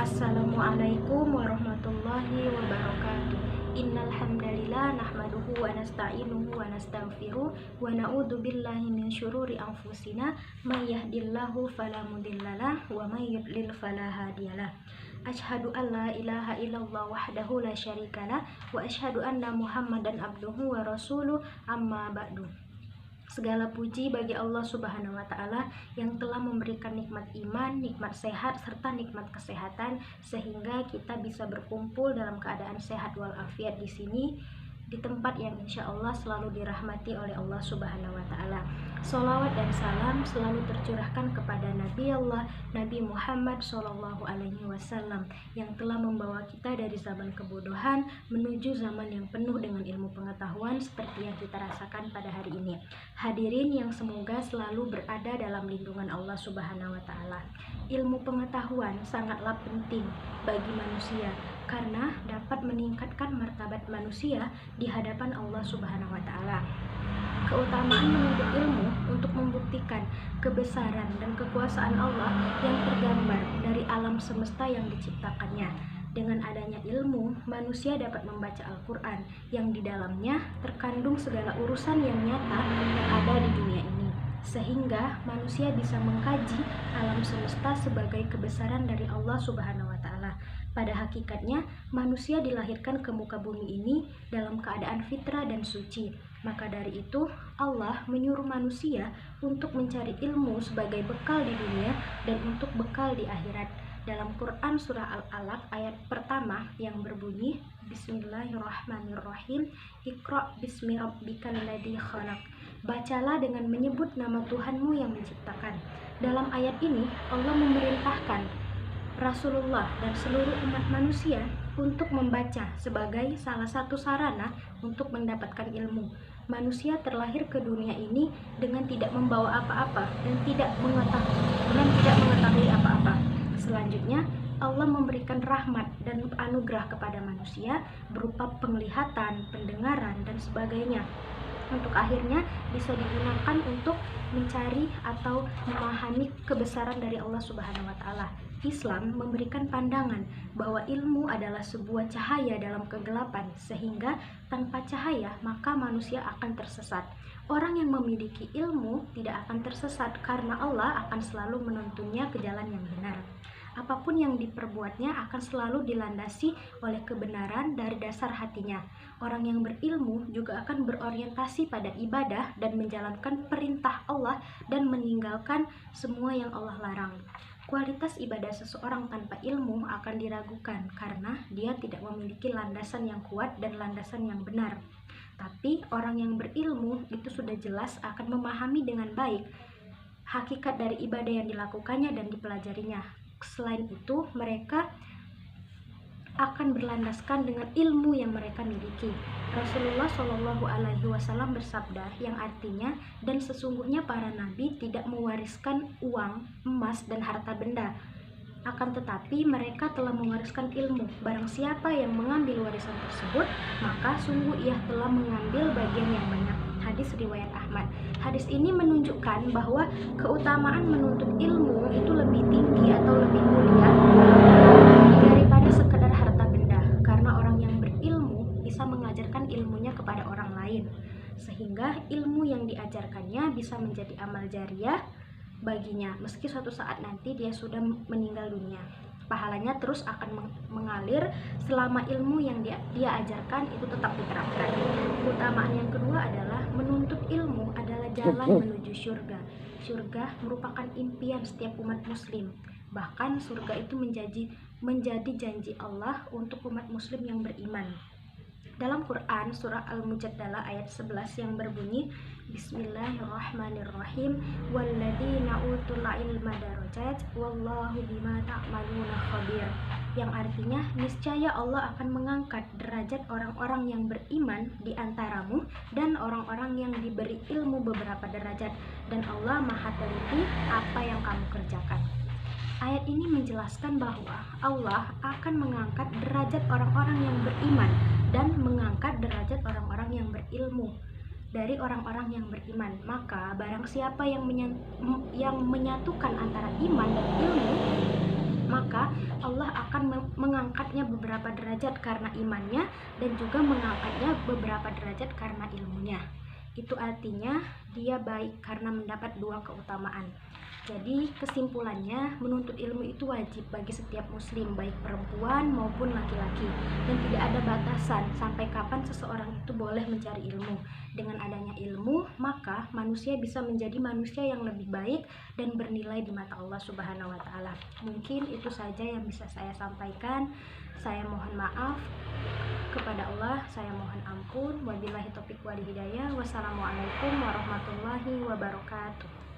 Assalamualaikum warahmatullahi wabarakatuh. Innal hamdalillah nahmaduhu wa nasta'inuhu wa nastaghfiruh wa na'udzu billahi min syururi anfusina may yahdihillahu fala mudhillalah wa may yudlil fala hadiyalah. Asyhadu an la ilaha illallah wahdahu la syarikalah wa asyhadu anna Muhammadan abduhu wa rasuluh, amma ba'du. Segala puji bagi Allah Subhanahu wa Ta'ala yang telah memberikan nikmat iman, nikmat sehat, serta nikmat kesehatan, sehingga kita bisa berkumpul dalam keadaan sehat walafiat di sini, di tempat yang insya Allah selalu dirahmati oleh Allah Subhanahu wa Ta'ala. Sholawat dan salam selalu tercurahkan kepada Nabi Allah, Nabi Muhammad SAW, yang telah membawa kita dari zaman kebodohan menuju zaman yang penuh dengan ilmu pengetahuan seperti yang kita rasakan pada hari ini. Hadirin yang semoga selalu berada dalam lindungan Allah Subhanahu wa Ta'ala. Ilmu pengetahuan sangatlah penting bagi manusia karena dapat meningkatkan martabat manusia di hadapan Allah Subhanahu wa Ta'ala. Keutamaan menuntut ilmu untuk membuktikan kebesaran dan kekuasaan Allah yang tergambar dari alam semesta yang diciptakannya. Dengan adanya ilmu, manusia dapat membaca Al-Quran yang di dalamnya terkandung segala urusan yang nyata yang ada di dunia ini, sehingga manusia bisa mengkaji alam semesta sebagai kebesaran dari Allah Subhanahu wa Ta'ala. Pada hakikatnya, manusia dilahirkan ke muka bumi ini dalam keadaan fitrah dan suci. Maka dari itu, Allah menyuruh manusia untuk mencari ilmu sebagai bekal di dunia dan untuk bekal di akhirat. Dalam Quran surah Al-Alaq ayat pertama yang berbunyi, Bismillahirrahmanirrahim, Iqra bismi rabbikal ladzi khalaq. Bacalah dengan menyebut nama Tuhanmu yang menciptakan. Dalam ayat ini, Allah memerintahkan Rasulullah dan seluruh umat manusia untuk membaca sebagai salah satu sarana untuk mendapatkan ilmu. Manusia terlahir ke dunia ini dengan tidak membawa apa-apa dan tidak mengetahui apa-apa. Selanjutnya, Allah memberikan rahmat dan anugerah kepada manusia berupa penglihatan, pendengaran, dan sebagainya. Untuk akhirnya bisa digunakan untuk mencari atau memahami kebesaran dari Allah Subhanahu wa Ta'ala. Islam memberikan pandangan bahwa ilmu adalah sebuah cahaya dalam kegelapan, sehingga tanpa cahaya maka manusia akan tersesat. Orang yang memiliki ilmu tidak akan tersesat karena Allah akan selalu menuntunnya ke jalan yang benar. Apapun yang diperbuatnya akan selalu dilandasi oleh kebenaran dari dasar hatinya. Orang yang berilmu juga akan berorientasi pada ibadah dan menjalankan perintah Allah dan meninggalkan semua yang Allah larang. Kualitas ibadah seseorang tanpa ilmu akan diragukan karena dia tidak memiliki landasan yang kuat dan landasan yang benar. Tapi orang yang berilmu itu sudah jelas akan memahami dengan baik hakikat dari ibadah yang dilakukannya dan dipelajarinya. Selain itu, mereka akan berlandaskan dengan ilmu yang mereka miliki. Rasulullah Shallallahu Alaihi Wasallam bersabda yang artinya, dan sesungguhnya para nabi tidak mewariskan uang, emas, dan harta benda. Akan tetapi mereka telah mewariskan ilmu. Barang siapa yang mengambil warisan tersebut, maka sungguh ia telah mengambil bagian yang banyak. Hadis riwayat Ahmad. Hadis ini menunjukkan bahwa keutamaan menuntut ilmu itu lebih tinggi atau lebih mulia daripada sekadar harta benda, karena orang yang berilmu bisa mengajarkan ilmunya kepada orang lain, sehingga ilmu yang diajarkannya bisa menjadi amal jariah baginya meski suatu saat nanti dia sudah meninggal dunia. Pahalanya terus akan mengalir selama ilmu yang dia ajarkan itu tetap diterapkan. Keutamaan yang kedua adalah menuntut ilmu adalah jalan menuju surga. Surga merupakan impian setiap umat muslim. Bahkan surga itu menjadi janji Allah untuk umat muslim yang beriman. Dalam Quran surah Al-Mujadalah ayat 11 yang berbunyi, Bismillahirrahmanirrahim, walladzina utul ilma darajat wallahu bima ta'maluna khabir. Yang artinya, niscaya Allah akan mengangkat derajat orang-orang yang beriman di antaramu dan orang-orang yang diberi ilmu beberapa derajat, dan Allah Maha teliti apa yang kamu kerjakan. Ayat ini menjelaskan bahwa Allah akan mengangkat derajat orang-orang yang beriman dan mengangkat derajat orang-orang yang berilmu dari orang-orang yang beriman. Maka barang siapa yang menyatukan antara iman dan ilmu, maka Allah akan mengangkatnya beberapa derajat karena imannya, dan juga mengangkatnya beberapa derajat karena ilmunya. Itu artinya dia baik karena mendapat dua keutamaan. Jadi kesimpulannya, menuntut ilmu itu wajib bagi setiap muslim, baik perempuan maupun laki-laki, dan tidak ada batasan sampai kapan seseorang itu boleh mencari ilmu. Dengan adanya ilmu, maka manusia bisa menjadi manusia yang lebih baik dan bernilai di mata Allah Subhanahu wa taala. Mungkin itu saja yang bisa saya sampaikan. Saya mohon maaf kepada Allah, saya mohon ampun. Wabillahi taufiq wal hidayah. Wassalamualaikum warahmatullahi wabarakatuh.